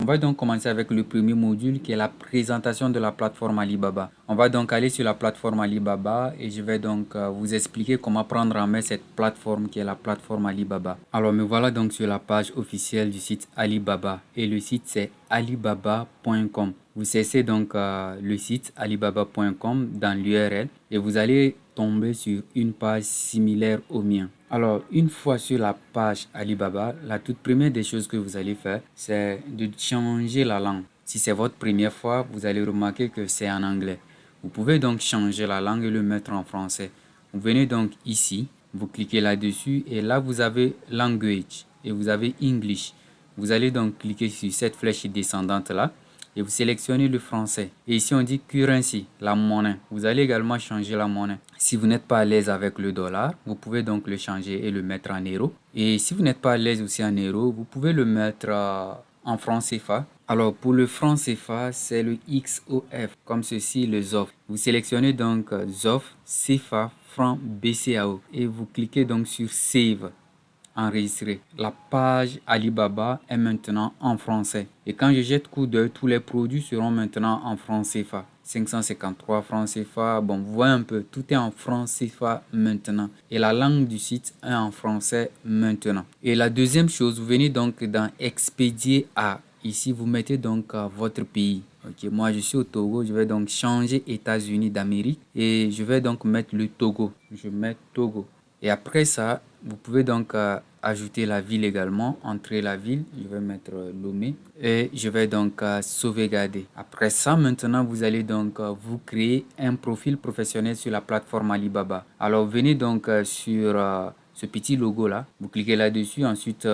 va donc commencer avec le premier module qui est la présentation de la plateforme Alibaba. On va donc aller sur la plateforme Alibaba et je vais donc vous expliquer comment prendre en main cette plateforme qui est la plateforme Alibaba. Alors me voilà donc sur la page officielle du site Alibaba et le site c'est alibaba.com. Vous cessez donc le site alibaba.com dans l'URL et vous allez tomber sur une page similaire au mien. Alors, une fois sur la page Alibaba, la toute première des choses que vous allez faire, c'est de changer la langue. Si c'est votre première fois, vous allez remarquer que c'est en anglais. Vous pouvez donc changer la langue et le mettre en français. Vous venez donc ici, vous cliquez là-dessus et là vous avez Language et vous avez English. Vous allez donc cliquer sur cette flèche descendante là et vous sélectionnez le français. Et ici on dit currency, la monnaie. Vous allez également changer la monnaie. Si vous n'êtes pas à l'aise avec le dollar, vous pouvez donc le changer et le mettre en euros. Et si vous n'êtes pas à l'aise aussi en euros, vous pouvez le mettre en franc CFA. Alors pour le franc CFA, c'est le XOF, comme ceci le ZOF. Vous sélectionnez donc ZOF, CFA, franc BCAO et vous cliquez donc sur Save. Enregistré. La page Alibaba est maintenant en français. Et quand je jette coup d'œil, tous les produits seront maintenant en francs CFA. 553 francs CFA. Bon, vous voyez un peu, tout est en francs CFA maintenant. Et la langue du site est en français maintenant. Et la deuxième chose, vous venez donc dans Expédier à. Ici, vous mettez donc votre pays. Ok, moi je suis au Togo, je vais donc changer États-Unis d'Amérique et je vais donc mettre le Togo. Je mets Togo. Et après ça, vous pouvez donc ajouter la ville également, entrer la ville, je vais mettre Lomé et je vais donc sauvegarder. Après ça, maintenant, vous allez donc vous créer un profil professionnel sur la plateforme Alibaba. Alors, venez donc sur ce petit logo là, vous cliquez là-dessus, ensuite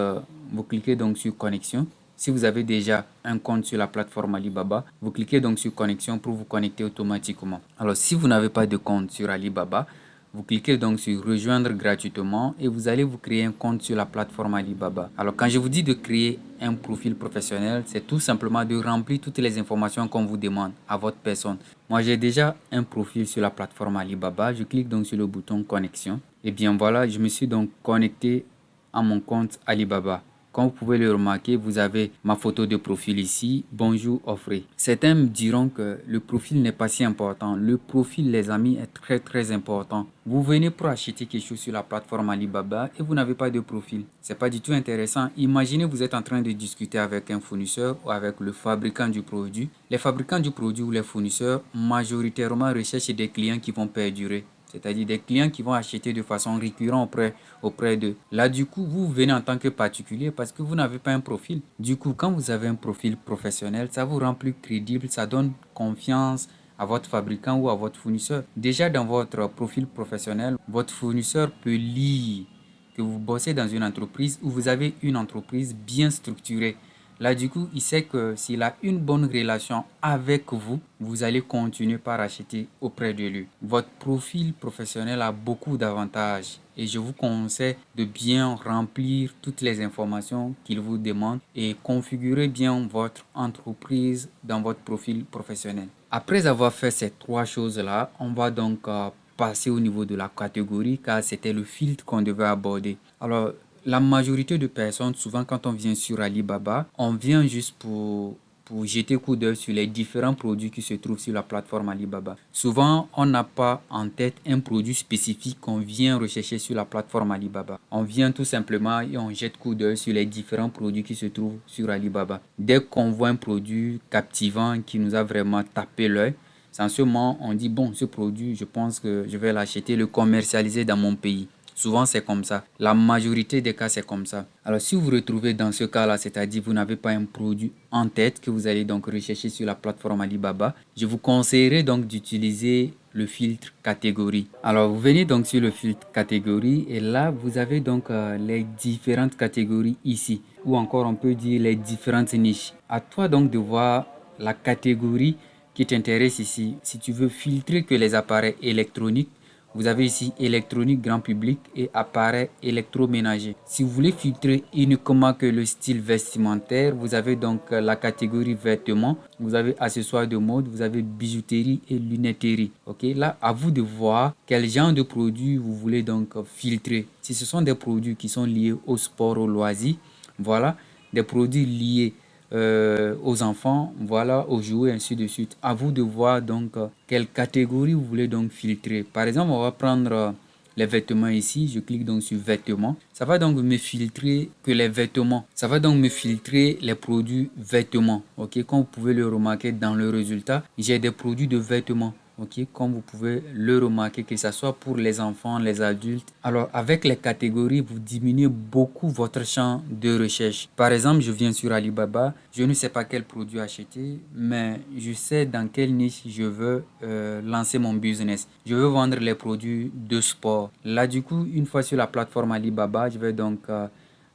vous cliquez donc sur connexion. Si vous avez déjà un compte sur la plateforme Alibaba, vous cliquez donc sur connexion pour vous connecter automatiquement. Alors, si vous n'avez pas de compte sur Alibaba, vous cliquez donc sur rejoindre gratuitement et vous allez vous créer un compte sur la plateforme Alibaba. Alors quand je vous dis de créer un profil professionnel, c'est tout simplement de remplir toutes les informations qu'on vous demande à votre personne. Moi j'ai déjà un profil sur la plateforme Alibaba, je clique donc sur le bouton connexion. Et bien voilà, je me suis donc connecté à mon compte Alibaba. Comme vous pouvez le remarquer, vous avez ma photo de profil ici. Bonjour, offrez. Certains me diront que le profil n'est pas si important. Le profil, les amis, est très important. Vous venez pour acheter quelque chose sur la plateforme Alibaba et vous n'avez pas de profil. C'est pas du tout intéressant. Imaginez vous êtes en train de discuter avec un fournisseur ou avec le fabricant du produit. Les fabricants du produit ou les fournisseurs majoritairement recherchent des clients qui vont perdurer. C'est-à-dire des clients qui vont acheter de façon récurrente auprès d'eux. Là, du coup, vous venez en tant que particulier parce que vous n'avez pas un profil. Du coup, quand vous avez un profil professionnel, ça vous rend plus crédible, ça donne confiance à votre fabricant ou à votre fournisseur. Déjà, dans votre profil professionnel, votre fournisseur peut lire que vous bossez dans une entreprise ou vous avez une entreprise bien structurée. Là, du coup, il sait que s'il a une bonne relation avec vous, vous allez continuer par acheter auprès de lui. Votre profil professionnel a beaucoup d'avantages et je vous conseille de bien remplir toutes les informations qu'il vous demande et configurer bien votre entreprise dans votre profil professionnel. Après avoir fait ces trois choses-là, on va donc passer au niveau de la catégorie car c'était le filtre qu'on devait aborder. Alors, la majorité de personnes, souvent quand on vient sur Alibaba, on vient juste pour jeter coup d'œil sur les différents produits qui se trouvent sur la plateforme Alibaba. Souvent, on n'a pas en tête un produit spécifique qu'on vient rechercher sur la plateforme Alibaba. On vient tout simplement et on jette coup d'œil sur les différents produits qui se trouvent sur Alibaba. Dès qu'on voit un produit captivant qui nous a vraiment tapé l'œil, c'est en ce moment on dit bon, ce produit, je pense que je vais l'acheter, le commercialiser dans mon pays. Souvent, c'est comme ça. La majorité des cas, c'est comme ça. Alors, si vous vous retrouvez dans ce cas-là, c'est-à-dire vous n'avez pas un produit en tête que vous allez donc rechercher sur la plateforme Alibaba, je vous conseillerais donc d'utiliser le filtre catégorie. Alors, vous venez donc sur le filtre catégorie et là, vous avez donc les différentes catégories ici, ou encore on peut dire les différentes niches. À toi donc de voir la catégorie qui t'intéresse ici. Si tu veux filtrer que les appareils électroniques, vous avez ici électronique grand public et appareil électroménager. Si vous voulez filtrer uniquement que le style vestimentaire, vous avez donc la catégorie vêtements, vous avez accessoires de mode, vous avez bijouterie et lunetterie. Ok, là à vous de voir quel genre de produits vous voulez donc filtrer. Si ce sont des produits qui sont liés au sport, au loisir, voilà, des produits liés aux enfants, voilà, aux jouets, ainsi de suite. À vous de voir donc quelle catégorie vous voulez donc filtrer. Par exemple, on va prendre les vêtements ici. Je clique donc sur vêtements. Ça va donc me filtrer que les vêtements. Ça va donc me filtrer les produits vêtements. Ok, comme vous pouvez le remarquer dans le résultat, j'ai des produits de vêtements. Ok, comme vous pouvez le remarquer, que ce soit pour les enfants, les adultes. Alors, avec les catégories, vous diminuez beaucoup votre champ de recherche. Par exemple, je viens sur Alibaba, je ne sais pas quel produit acheter, mais je sais dans quelle niche je veux lancer mon business. Je veux vendre les produits de sport. Là, du coup, une fois sur la plateforme Alibaba, je vais donc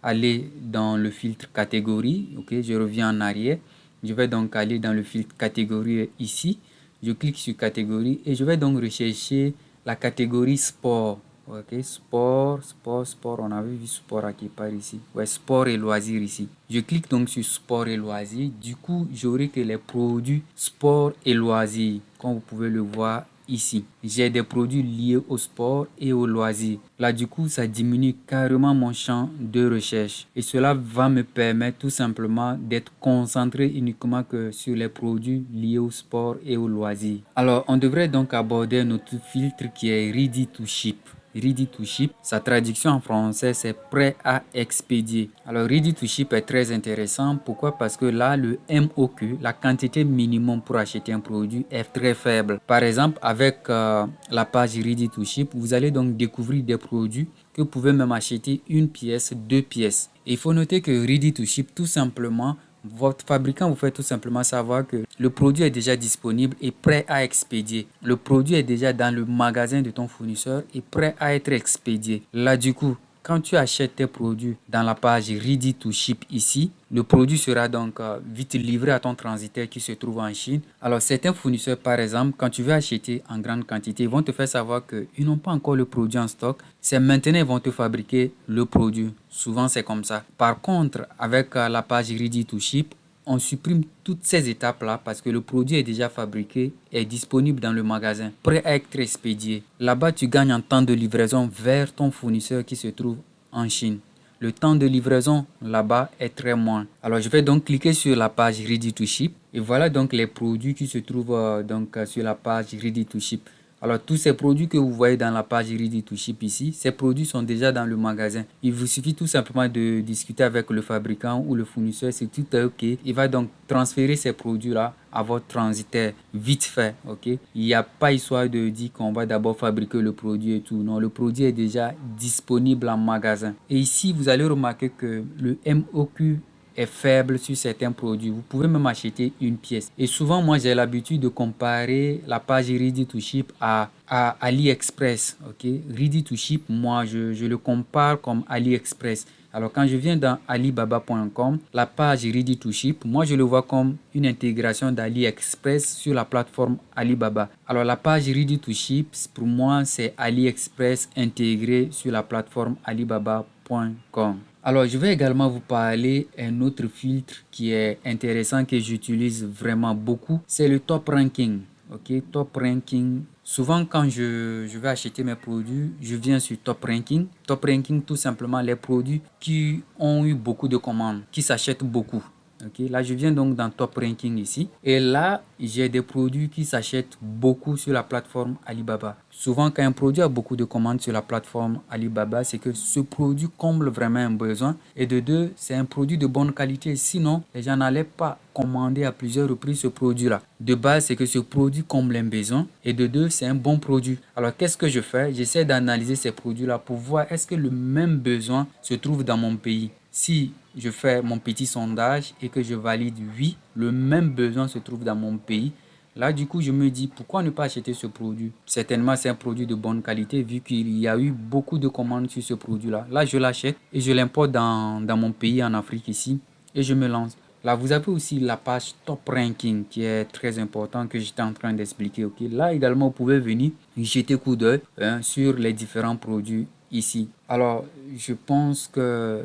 aller dans le filtre catégorie. Ok, je reviens en arrière. Je vais donc aller dans le filtre catégorie ici. Je clique sur catégorie et je vais donc rechercher la catégorie sport. Ok, sport, sport, sport. On avait vu sport à quelque part ici. Ouais, sport et loisirs ici. Je clique donc sur sport et loisirs. Du coup, j'aurai que les produits sport et loisirs, comme vous pouvez le voir ici. J'ai des produits liés au sport et au loisir. Là, du coup, ça diminue carrément mon champ de recherche. Et cela va me permettre tout simplement d'être concentré uniquement que sur les produits liés au sport et au loisir. Alors, on devrait donc aborder notre filtre qui est Ready to Ship. Ready to Ship, sa traduction en français, c'est prêt à expédier. Alors, Ready to Ship est très intéressant. Pourquoi? Parce que là, le MOQ, la quantité minimum pour acheter un produit, est très faible. Par exemple, avec la page Ready to Ship, vous allez donc découvrir des produits que vous pouvez même acheter une pièce, deux pièces. Et il faut noter que Ready to Ship, tout simplement, votre fabricant vous fait tout simplement savoir que le produit est déjà disponible et prêt à expédier. Le produit est déjà dans le magasin de ton fournisseur et prêt à être expédié. Là, du coup, quand tu achètes tes produits dans la page Ready to Ship ici, le produit sera donc vite livré à ton transitaire qui se trouve en Chine. Alors certains fournisseurs, par exemple, quand tu veux acheter en grande quantité, ils vont te faire savoir qu'ils n'ont pas encore le produit en stock. C'est maintenant qu'ils vont te fabriquer le produit. Souvent, c'est comme ça. Par contre, avec la page Ready to Ship, on supprime toutes ces étapes-là parce que le produit est déjà fabriqué, est disponible dans le magasin, prêt à être expédié. Là-bas, tu gagnes en temps de livraison vers ton fournisseur qui se trouve en Chine. Le temps de livraison là-bas est très moins. Alors, je vais donc cliquer sur la page Ready to Ship et voilà donc les produits qui se trouvent sur la page Ready to Ship. Alors, tous ces produits que vous voyez dans la page Ready to Ship ici, ces produits sont déjà dans le magasin. Il vous suffit tout simplement de discuter avec le fabricant ou le fournisseur. Si tout est OK, il va donc transférer ces produits-là à votre transitaire vite fait. OK? Il n'y a pas histoire de dire qu'on va d'abord fabriquer le produit et tout. Non, le produit est déjà disponible en magasin. Et ici, vous allez remarquer que le MOQ est faible sur certains produits. Vous pouvez même acheter une pièce. Et souvent, moi, j'ai l'habitude de comparer la page Ready to Ship à AliExpress. Ok, Ready to Ship, moi, je le compare comme AliExpress. Alors, quand je viens dans alibaba.com, la page Ready to Ship, moi, je le vois comme une intégration d'AliExpress sur la plateforme Alibaba. Alors, la page Ready to Ship, pour moi, c'est AliExpress intégré sur la plateforme alibaba.com. Alors, je vais également vous parler d'un autre filtre qui est intéressant que j'utilise vraiment beaucoup. C'est le top ranking. Ok, top ranking. Souvent, quand je vais acheter mes produits, je viens sur top ranking. Top ranking, tout simplement, les produits qui ont eu beaucoup de commandes, qui s'achètent beaucoup. Ok, là, je viens donc dans top ranking ici. Et là, j'ai des produits qui s'achètent beaucoup sur la plateforme Alibaba. Souvent, quand un produit a beaucoup de commandes sur la plateforme Alibaba, c'est que ce produit comble vraiment un besoin. Et de deux, c'est un produit de bonne qualité. Sinon, les gens n'allaient pas commander à plusieurs reprises ce produit-là. De base, c'est que ce produit comble un besoin. Et de deux, c'est un bon produit. Alors, qu'est-ce que je fais? J'essaie d'analyser ces produits-là pour voir est-ce que le même besoin se trouve dans mon pays. Si je fais mon petit sondage et que je valide oui, le même besoin se trouve dans mon pays. Là, du coup, je me dis, pourquoi ne pas acheter ce produit? Certainement, c'est un produit de bonne qualité vu qu'il y a eu beaucoup de commandes sur ce produit-là. Là, je l'achète et je l'importe dans mon pays, en Afrique ici, et je me lance. Là, vous avez aussi la page Top Ranking qui est très importante que j'étais en train d'expliquer. Ok, là également, vous pouvez venir jeter coup d'œil sur les différents produits ici. Alors, je pense que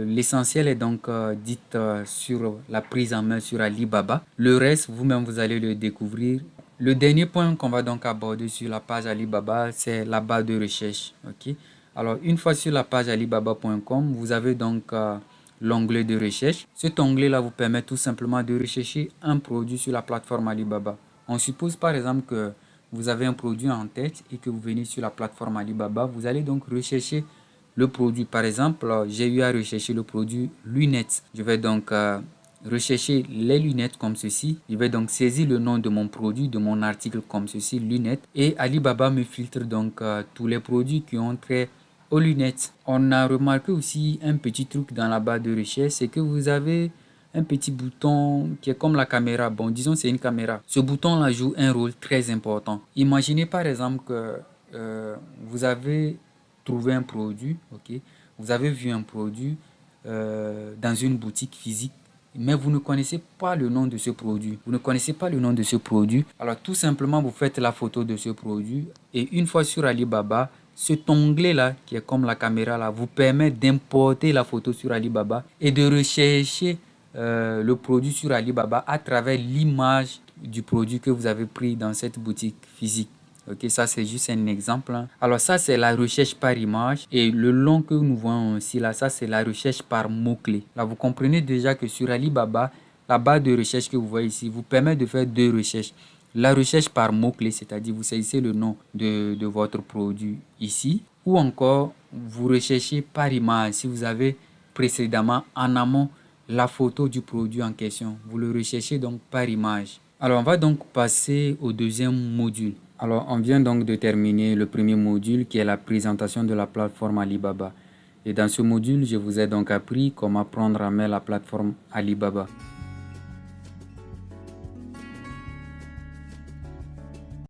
l'essentiel est donc dit sur la prise en main sur Alibaba. Le reste, vous-même, vous allez le découvrir. Le dernier point qu'on va donc aborder sur la page Alibaba, c'est la barre de recherche. Ok. Alors, une fois sur la page alibaba.com, vous avez donc l'onglet de recherche. Cet onglet-là vous permet tout simplement de rechercher un produit sur la plateforme Alibaba. On suppose par exemple que vous avez un produit en tête et que vous venez sur la plateforme Alibaba. Vous allez donc rechercher le produit. Par exemple, j'ai eu à rechercher le produit lunettes. Je vais donc rechercher les lunettes comme ceci. Je vais donc saisir le nom de mon produit, de mon article comme ceci, lunettes. Et Alibaba me filtre donc tous les produits qui ont trait aux lunettes. On a remarqué aussi un petit truc dans la barre de recherche, c'est que vous avez un petit bouton qui est comme la caméra. Bon, disons c'est une caméra. Ce bouton-là joue un rôle très important. Imaginez par exemple que vous avez trouvé un produit, ok? Vous avez vu un produit dans une boutique physique, mais vous ne connaissez pas le nom de ce produit. Vous ne connaissez pas le nom de ce produit. Alors tout simplement, vous faites la photo de ce produit et une fois sur Alibaba, cet onglet-là, qui est comme la caméra là, vous permet d'importer la photo sur Alibaba et de rechercher le produit sur Alibaba à travers l'image du produit que vous avez pris dans cette boutique physique. Ok, ça c'est juste un exemple. Alors ça c'est la recherche par image et le long que nous voyons ici là, ça c'est la recherche par mots-clés. Là vous comprenez déjà que sur Alibaba, la barre de recherche que vous voyez ici vous permet de faire deux recherches. La recherche par mots-clés, c'est-à-dire vous saisissez le nom de votre produit ici, ou encore vous recherchez par image. Si vous avez précédemment en amont la photo du produit en question, vous le recherchez donc par image. Alors on va donc passer au deuxième module. Alors on vient donc de terminer le premier module qui est la présentation de la plateforme Alibaba. Et dans ce module, je vous ai donc appris comment prendre en main la plateforme Alibaba.